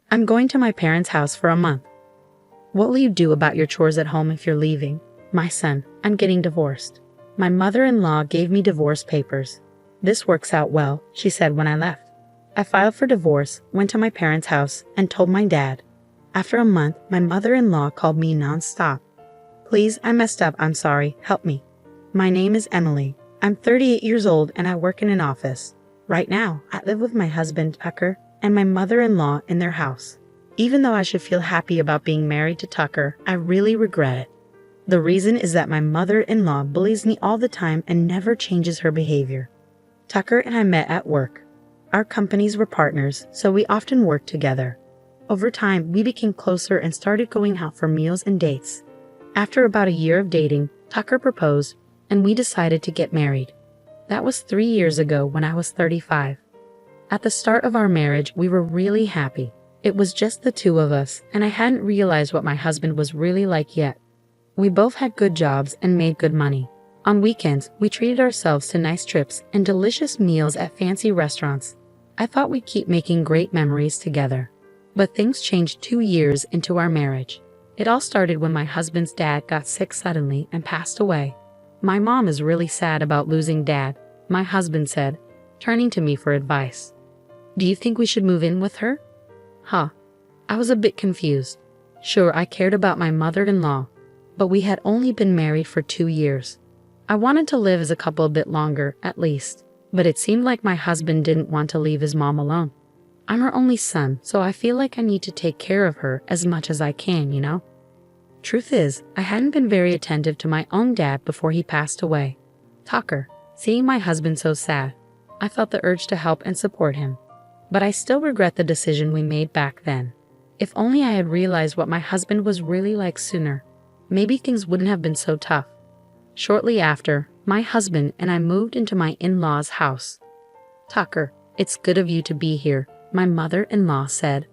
I'm going to my parents' house for a month. What will you do about your chores at home if you're leaving? My son, I'm getting divorced. My mother-in-law gave me divorce papers. This works out well, she said when I left. I filed for divorce, went to my parents' house, and told my dad. After a month, my mother-in-law called me non-stop. Please, I messed up, I'm sorry, help me. My name is Emily. I'm 38 years old and I work in an office. Right now, I live with my husband, Tucker, and my mother-in-law in their house. Even though I should feel happy about being married to Tucker, I really regret it. The reason is that my mother-in-law bullies me all the time and never changes her behavior. Tucker and I met at work. Our companies were partners, so we often worked together. Over time, we became closer and started going out for meals and dates. After about a year of dating, Tucker proposed, and we decided to get married. That was 3 years ago when I was 35. At the start of our marriage, we were really happy. It was just the two of us, and I hadn't realized what my husband was really like yet. We both had good jobs and made good money. On weekends, we treated ourselves to nice trips and delicious meals at fancy restaurants. I thought we'd keep making great memories together. But things changed 2 years into our marriage. It all started when my husband's dad got sick suddenly and passed away. My mom is really sad about losing Dad, my husband said, turning to me for advice. Do you think we should move in with her? Huh. I was a bit confused. Sure, I cared about my mother-in-law, but we had only been married for 2 years. I wanted to live as a couple a bit longer, at least, but it seemed like my husband didn't want to leave his mom alone. I'm her only son, so I feel like I need to take care of her as much as I can, you know? Truth is, I hadn't been very attentive to my own dad before he passed away. Tucker, seeing my husband so sad, I felt the urge to help and support him. But I still regret the decision we made back then. If only I had realized what my husband was really like sooner, maybe things wouldn't have been so tough. Shortly after, my husband and I moved into my in-laws' house. Tucker, it's good of you to be here, my mother-in-law said.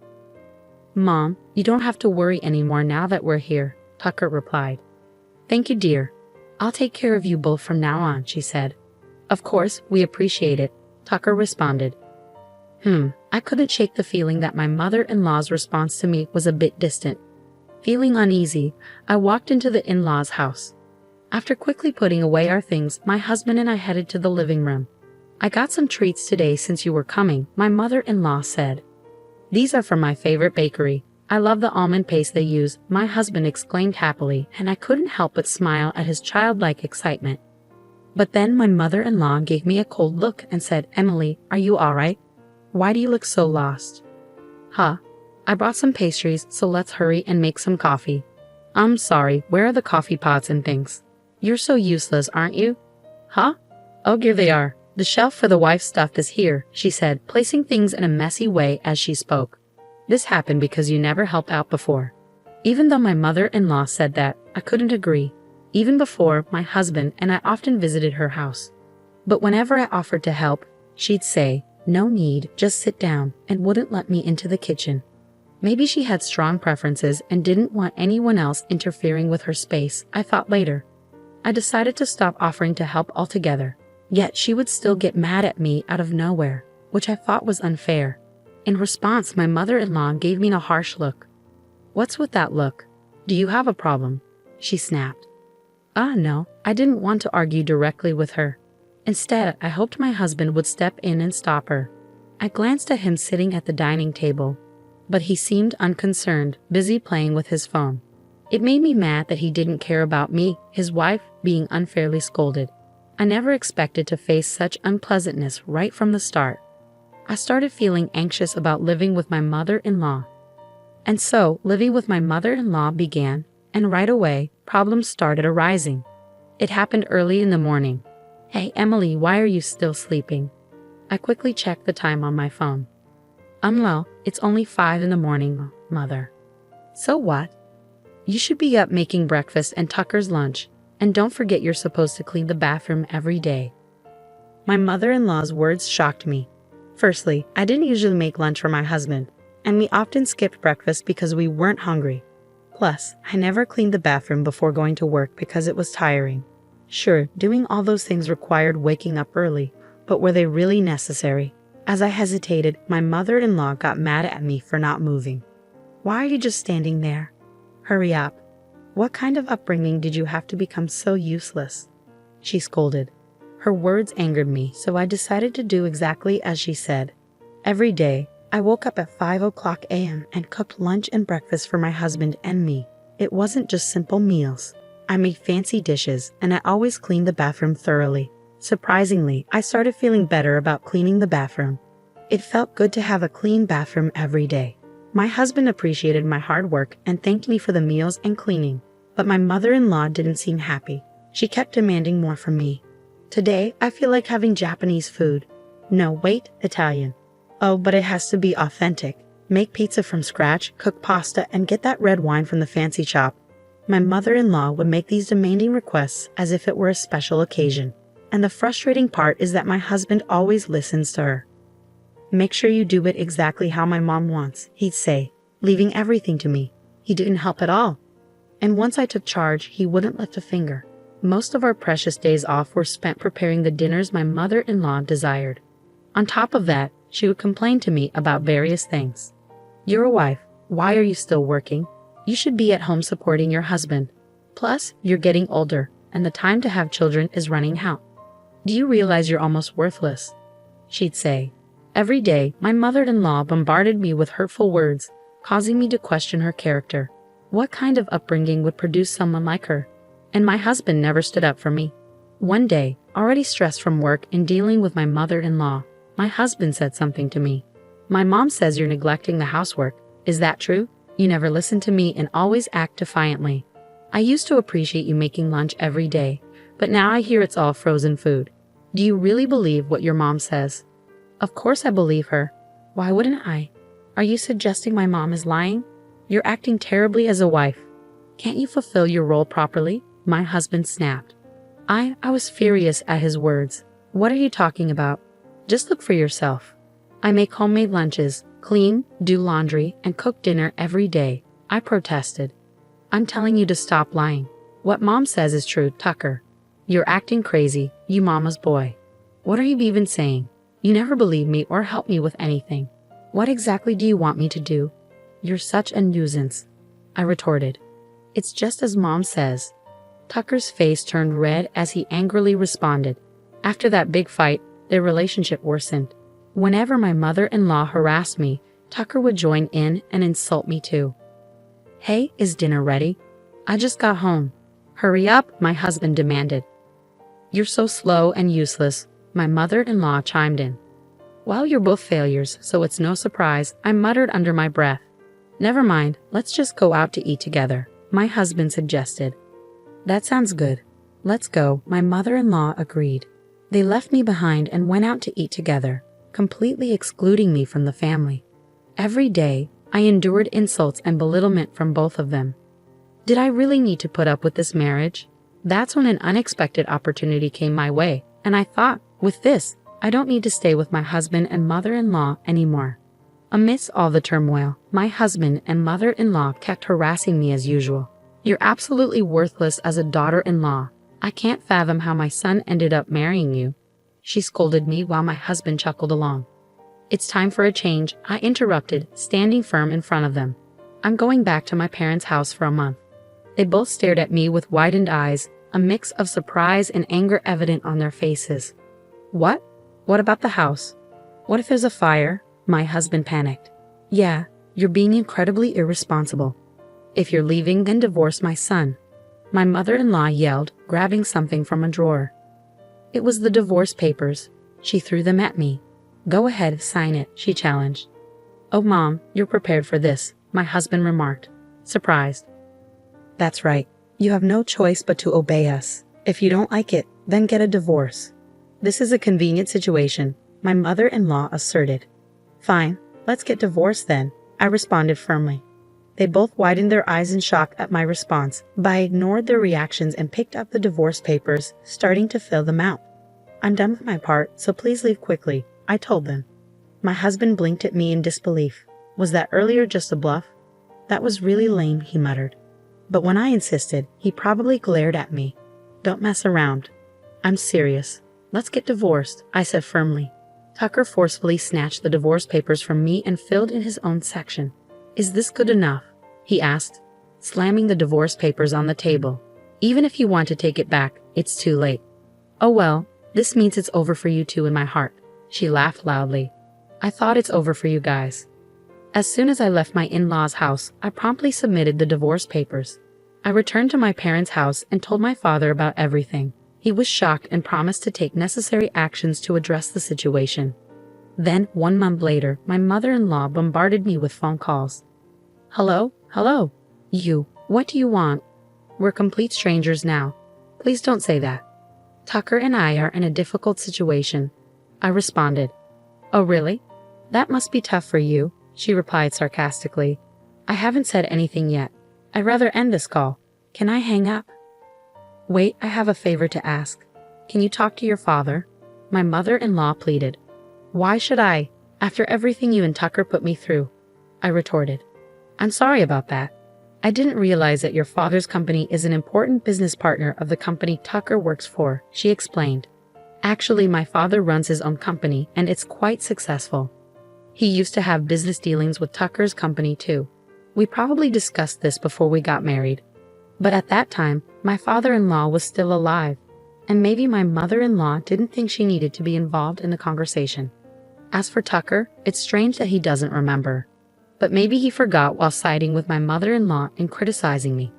Mom, you don't have to worry anymore now that we're here, Tucker replied. Thank you, dear. I'll take care of you both from now on, she said. Of course, we appreciate it, Tucker responded. I couldn't shake the feeling that my mother-in-law's response to me was a bit distant. Feeling uneasy, I walked into the in-laws' house. After quickly putting away our things, my husband and I headed to the living room. I got some treats today since you were coming, my mother-in-law said. These are from my favorite bakery. I love the almond paste they use, my husband exclaimed happily, and I couldn't help but smile at his childlike excitement. But then my mother-in-law gave me a cold look and said, Emily, are you all right? Why do you look so lost? Huh? I brought some pastries, so let's hurry and make some coffee. I'm sorry, where are the coffee pots and things? You're so useless, aren't you? Huh? Oh, here they are. The shelf for the wife's stuff is here, she said, placing things in a messy way as she spoke. This happened because you never helped out before. Even though my mother-in-law said that, I couldn't agree. Even before, my husband and I often visited her house. But whenever I offered to help, she'd say, no need, just sit down, and wouldn't let me into the kitchen. Maybe she had strong preferences and didn't want anyone else interfering with her space, I thought later. I decided to stop offering to help altogether. Yet she would still get mad at me out of nowhere, which I thought was unfair. In response, my mother-in-law gave me a harsh look. What's with that look? Do you have a problem? She snapped. No, I didn't want to argue directly with her. Instead, I hoped my husband would step in and stop her. I glanced at him sitting at the dining table, but he seemed unconcerned, busy playing with his phone. It made me mad that he didn't care about me, his wife, being unfairly scolded. I never expected to face such unpleasantness right from the start. I started feeling anxious about living with my mother-in-law. And so, living with my mother-in-law began, and right away, problems started arising. It happened early in the morning. Hey, Emily, why are you still sleeping? I quickly checked the time on my phone. Well, it's only 5 in the morning, Mother. So what? You should be up making breakfast and Tucker's lunch, and don't forget you're supposed to clean the bathroom every day. My mother-in-law's words shocked me. Firstly, I didn't usually make lunch for my husband, and we often skipped breakfast because we weren't hungry. Plus, I never cleaned the bathroom before going to work because it was tiring. Sure, doing all those things required waking up early, but were they really necessary? As I hesitated, my mother-in-law got mad at me for not moving. Why are you just standing there? Hurry up. What kind of upbringing did you have to become so useless? She scolded. Her words angered me, so I decided to do exactly as she said. Every day, I woke up at 5 a.m. and cooked lunch and breakfast for my husband and me. It wasn't just simple meals. I made fancy dishes, and I always cleaned the bathroom thoroughly. Surprisingly, I started feeling better about cleaning the bathroom. It felt good to have a clean bathroom every day. My husband appreciated my hard work and thanked me for the meals and cleaning. But my mother-in-law didn't seem happy. She kept demanding more from me. Today, I feel like having Japanese food. No, wait, Italian. Oh, but it has to be authentic. Make pizza from scratch, cook pasta, and get that red wine from the fancy shop. My mother-in-law would make these demanding requests as if it were a special occasion. And the frustrating part is that my husband always listens to her. Make sure you do it exactly how my mom wants, he'd say, leaving everything to me. He didn't help at all. And once I took charge, he wouldn't lift a finger. Most of our precious days off were spent preparing the dinners my mother-in-law desired. On top of that, she would complain to me about various things. You're a wife. Why are you still working? You should be at home supporting your husband. Plus, you're getting older, and the time to have children is running out. Do you realize you're almost worthless? She'd say. Every day, my mother-in-law bombarded me with hurtful words, causing me to question her character. What kind of upbringing would produce someone like her? And my husband never stood up for me. One day, already stressed from work and dealing with my mother-in-law, my husband said something to me. My mom says you're neglecting the housework. Is that true? You never listen to me and always act defiantly. I used to appreciate you making lunch every day, but now I hear it's all frozen food. Do you really believe what your mom says? Of course I believe her. Why wouldn't I? Are you suggesting my mom is lying? You're acting terribly as a wife. Can't you fulfill your role properly? My husband snapped. I was furious at his words. What are you talking about? Just look for yourself. I make homemade lunches, clean, do laundry, and cook dinner every day. I protested. I'm telling you to stop lying. What mom says is true, Tucker. You're acting crazy, you mama's boy. What are you even saying? You never believe me or help me with anything. What exactly do you want me to do? You're such a nuisance, I retorted. It's just as mom says. Tucker's face turned red as he angrily responded. After that big fight, their relationship worsened. Whenever my mother-in-law harassed me, Tucker would join in and insult me too. Hey, is dinner ready? I just got home. Hurry up, my husband demanded. You're so slow and useless, my mother-in-law chimed in. Well, you're both failures, so it's no surprise, I muttered under my breath. Never mind, let's just go out to eat together, my husband suggested. That sounds good. Let's go, my mother-in-law agreed. They left me behind and went out to eat together, completely excluding me from the family. Every day, I endured insults and belittlement from both of them. Did I really need to put up with this marriage? That's when an unexpected opportunity came my way, and I thought, with this, I don't need to stay with my husband and mother-in-law anymore. Amidst all the turmoil, my husband and mother-in-law kept harassing me as usual. You're absolutely worthless as a daughter-in-law. I can't fathom how my son ended up marrying you. She scolded me while my husband chuckled along. It's time for a change, I interrupted, standing firm in front of them. I'm going back to my parents' house for a month. They both stared at me with widened eyes, a mix of surprise and anger evident on their faces. What? What about the house? What if there's a fire? My husband panicked. Yeah, you're being incredibly irresponsible. If you're leaving, then divorce my son. My mother-in-law yelled, grabbing something from a drawer. It was the divorce papers. She threw them at me. Go ahead, sign it, she challenged. Oh, Mom, you're prepared for this, my husband remarked, surprised. That's right. You have no choice but to obey us. If you don't like it, then get a divorce. This is a convenient situation, my mother-in-law asserted. Fine, let's get divorced then, I responded firmly. They both widened their eyes in shock at my response, but I ignored their reactions and picked up the divorce papers, starting to fill them out. I'm done with my part, so please leave quickly, I told them. My husband blinked at me in disbelief. Was that earlier just a bluff? That was really lame, he muttered. But when I insisted, he probably glared at me. Don't mess around. I'm serious. Let's get divorced, I said firmly. Tucker forcefully snatched the divorce papers from me and filled in his own section. "Is this good enough?" he asked, slamming the divorce papers on the table. "Even if you want to take it back, it's too late." "Oh well, this means it's over for you two in my heart," she laughed loudly. "I thought it's over for you guys." As soon as I left my in-laws' house, I promptly submitted the divorce papers. I returned to my parents' house and told my father about everything. He was shocked and promised to take necessary actions to address the situation. Then, 1 month later, my mother-in-law bombarded me with phone calls. "Hello? Hello? You, what do you want? We're complete strangers now. Please don't say that. Tucker and I are in a difficult situation," I responded. "Oh really? That must be tough for you," she replied sarcastically. "I haven't said anything yet. I'd rather end this call. Can I hang up?" "Wait, I have a favor to ask. Can you talk to your father?" my mother-in-law pleaded. "Why should I, after everything you and Tucker put me through?" I retorted. "I'm sorry about that. I didn't realize that your father's company is an important business partner of the company Tucker works for," she explained. "Actually, my father runs his own company and it's quite successful. He used to have business dealings with Tucker's company too. We probably discussed this before we got married. But at that time, my father-in-law was still alive, and maybe my mother-in-law didn't think she needed to be involved in the conversation. As for Tucker, it's strange that he doesn't remember. But maybe he forgot while siding with my mother-in-law and criticizing me.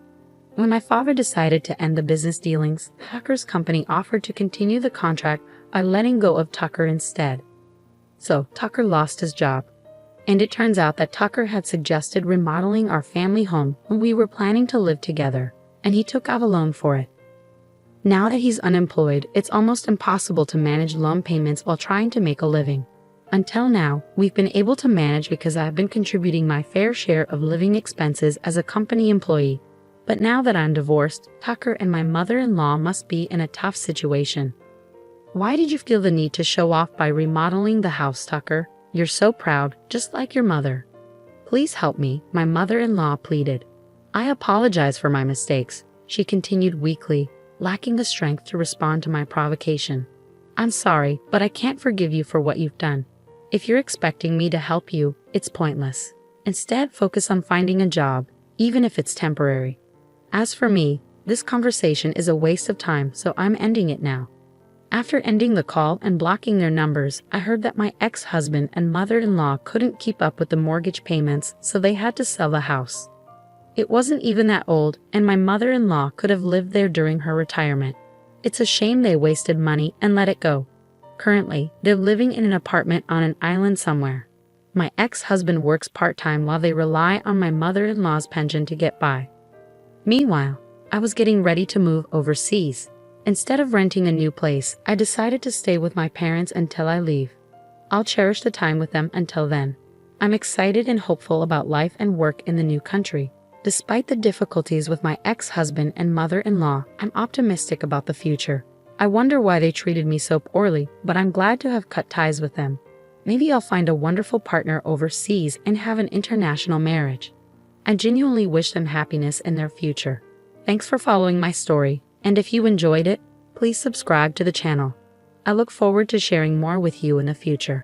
When my father decided to end the business dealings, Tucker's company offered to continue the contract by letting go of Tucker instead. So Tucker lost his job. And it turns out that Tucker had suggested remodeling our family home when we were planning to live together, and he took out a loan for it. Now that he's unemployed, it's almost impossible to manage loan payments while trying to make a living. Until now, we've been able to manage because I've been contributing my fair share of living expenses as a company employee. But now that I'm divorced, Tucker and my mother-in-law must be in a tough situation. "Why did you feel the need to show off by remodeling the house, Tucker? You're so proud, just like your mother." "Please help me," my mother-in-law pleaded. "I apologize for my mistakes," she continued weakly, lacking the strength to respond to my provocation. "I'm sorry, but I can't forgive you for what you've done. If you're expecting me to help you, it's pointless. Instead, focus on finding a job, even if it's temporary. As for me, this conversation is a waste of time, so I'm ending it now." After ending the call and blocking their numbers, I heard that my ex-husband and mother-in-law couldn't keep up with the mortgage payments, so they had to sell the house. It wasn't even that old, and my mother-in-law could have lived there during her retirement. It's a shame they wasted money and let it go. Currently, they're living in an apartment on an island somewhere. My ex-husband works part-time while they rely on my mother-in-law's pension to get by. Meanwhile, I was getting ready to move overseas. Instead of renting a new place, I decided to stay with my parents until I leave. I'll cherish the time with them until then. I'm excited and hopeful about life and work in the new country. Despite the difficulties with my ex-husband and mother-in-law, I'm optimistic about the future. I wonder why they treated me so poorly, but I'm glad to have cut ties with them. Maybe I'll find a wonderful partner overseas and have an international marriage. I genuinely wish them happiness in their future. Thanks for following my story. And if you enjoyed it, please subscribe to the channel. I look forward to sharing more with you in the future.